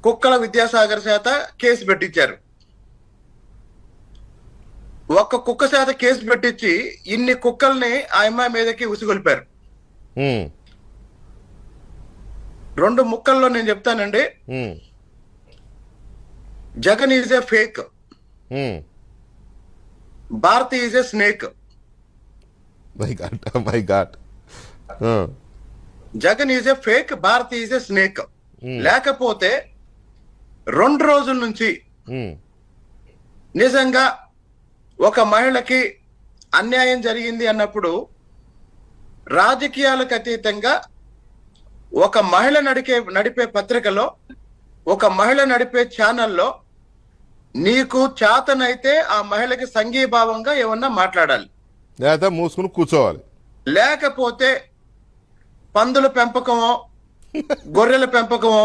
కుక్కల విద్యాసాగర్ చేత కేసు పెట్టించారు. ఒక్క కుక్క చేత కేసు పెట్టించి ఇన్ని కుక్కల్ని ఆ అమ్మాయి మీదకి ఉసిగొల్పారు. రెండు ముక్కల్లో నేను చెప్తానండి. Jagan is a fake, Bharathi is a snake. Jagan is a fake, Bharathi is a snake. లేకపోతే 2 రోజుల నుంచి నిజంగా ఒక మహిళకి అన్యాయం జరిగింది అన్నప్పుడు రాజకీయాలకు అతీతంగా ఒక మహిళ నడిపే పత్రికలో, ఒక మహిళ నడిపే ఛానల్లో నీకు చేతనైతే ఆ మహిళకి సంఘీభావంగా ఏమన్నా మాట్లాడాలి, లేదా మూసుకుని కూర్చోవాలి. లేకపోతే పందుల పెంపకమో గొర్రెల పెంపకమో